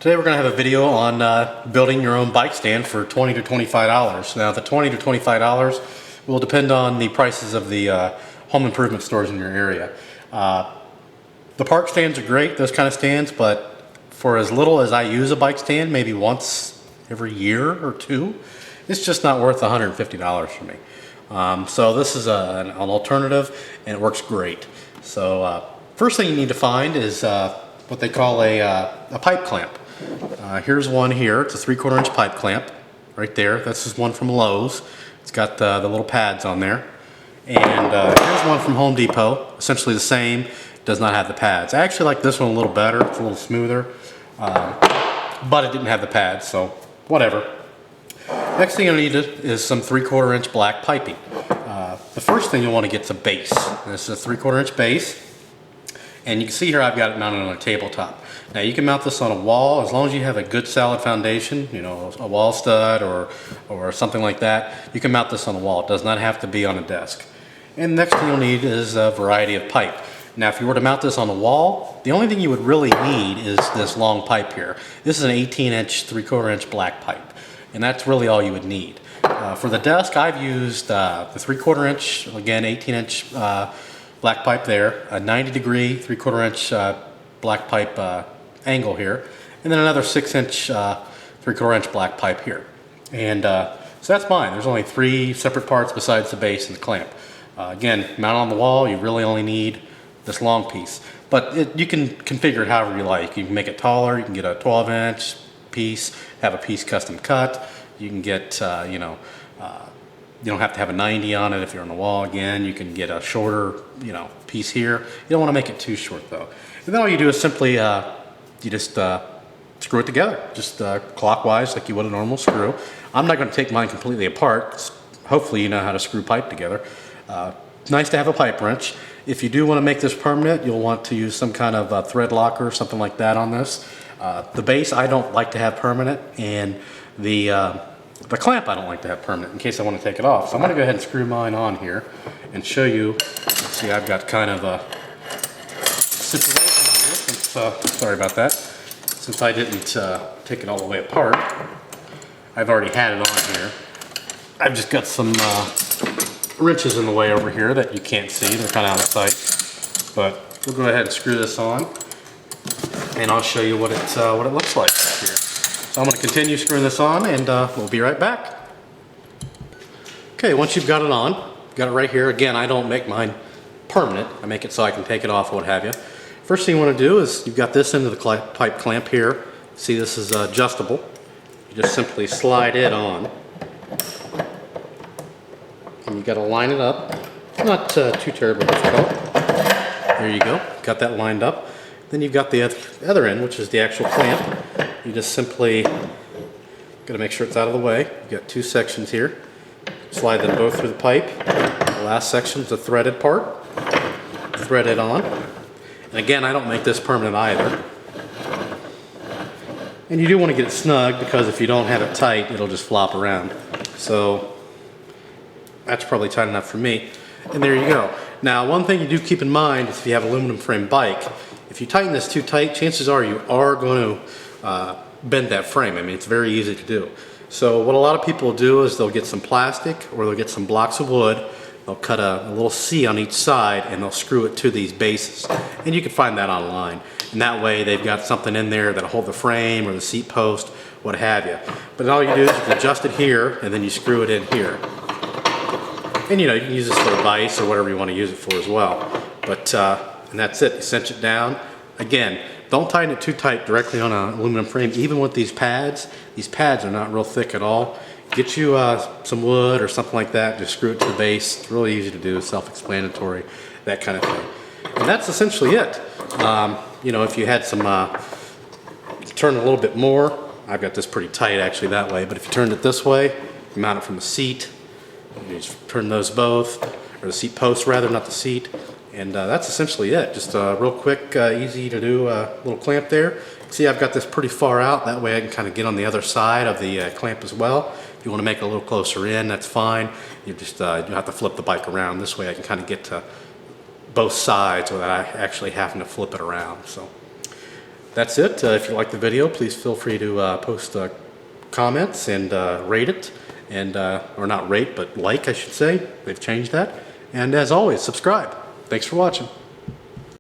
Today we're going to have a video on building your own bike stand for $20 to $25. Now the $20 to $25 will depend on the prices of the home improvement stores in your area. The park stands are great, those kind of stands, but for as little as I use a bike stand, maybe once every year or two, it's just not worth $150 for me. So this is an alternative and it works great. So first thing you need to find is what they call a pipe clamp. Here's one here. It's a 3/4 inch pipe clamp right there. This is one from Lowe's. It's got the little pads on there. And here's one from Home Depot. Essentially the same. Does not have the pads. I actually like this one a little better. It's a little smoother. But it didn't have the pads, so whatever. Next thing you'll need is some 3/4 inch black piping. The first thing you'll want to get is a base. This is a 3/4 inch base. And you can see here I've got it mounted on a tabletop. Now you can mount this on a wall as long as you have a good solid foundation, you know, a wall stud or something like that. You can mount this on a wall. It does not have to be on a desk. And next thing you'll need is a variety of pipe. Now if you were to mount this on a wall, the only thing you would really need is this long pipe here. This is an 18 inch, 3/4 inch black pipe. And that's really all you would need. For the desk I've used the 3/4 inch, again 18 inch black pipe there, a 90 degree 3/4 inch black pipe angle here, and then another 6 inch 3/4 inch black pipe here. And so that's mine. There's only 3 separate parts besides the base and the clamp. Again, mount on the wall, you really only need this long piece. But you can configure it however you like. You can make it taller, you can get a 12 inch piece, have a piece custom cut. You can get, you don't have to have a 90 on it if you're on the wall. Again, you can get a shorter, piece here. You don't want to make it too short though. And then all you do is simply, you just screw it together, just clockwise like you would a normal screw. I'm not going to take mine completely apart. Hopefully you know how to screw pipe together. Nice to have a pipe wrench. If you do want to make this permanent, you'll want to use some kind of thread locker or something like that on this. The base I don't like to have permanent, and the clamp I don't like to have permanent in case I want to take it off. So I'm going to go ahead and screw mine on here and show you. See, I've got kind of a situation here since, sorry about that, since I didn't take it all the way apart. I've already had it on here. I've just got some wrenches in the way over here that you can't see. They're kind of out of sight. But we'll go ahead and screw this on, and I'll show you what it looks like here. So I'm going to continue screwing this on, and we'll be right back. Okay, once you've got it on, got it right here. Again, I don't make mine permanent. I make it so I can take it off, what have you. First thing you want to do is you've got this into the pipe clamp here. See, this is adjustable. You just simply slide it on. And you got to line it up. It's not too terribly difficult. There you go. Got that lined up. Then you've got the other end, which is the actual clamp. You just simply got to make sure it's out of the way. You've got 2 sections here. Slide them both through the pipe. The last section is the threaded part. Thread it on. And again, I don't make this permanent either. And you do want to get it snug, because if you don't have it tight, it'll just flop around. So that's probably tight enough for me. And there you go. Now, one thing you do keep in mind is if you have an aluminum frame bike, if you tighten this too tight, chances are you are going to bend that frame. I mean, it's very easy to do. So what a lot of people do is they'll get some plastic, or they'll get some blocks of wood. They'll cut a little C on each side, and they'll screw it to these bases. And you can find that online. And that way they've got something in there that'll hold the frame or the seat post, what have you. But all you do is you can adjust it here, and then you screw it in here. And you can use this for a vise or whatever you want to use it for as well. But and that's it. You cinch it down. Again, don't tighten it too tight directly on an aluminum frame. Even with these pads are not real thick at all. Get you some wood or something like that. Just screw it to the base. It's really easy to do, self-explanatory, that kind of thing. And that's essentially it. If you had some, turn it a little bit more. I've got this pretty tight actually that way, but if you turned it this way, you mount it from the seat. You just turn those both, or the seat post rather, not the seat. And that's essentially it. Just a real quick, easy to do little clamp there. See, I've got this pretty far out. That way I can kind of get on the other side of the clamp as well. If you want to make it a little closer in, that's fine. You just you have to flip the bike around. This way I can kind of get to both sides without actually having to flip it around. So that's it. If you like the video, please feel free to post comments and rate it, and or not rate, but like, I should say. They've changed that. And as always, subscribe. Thanks for watching.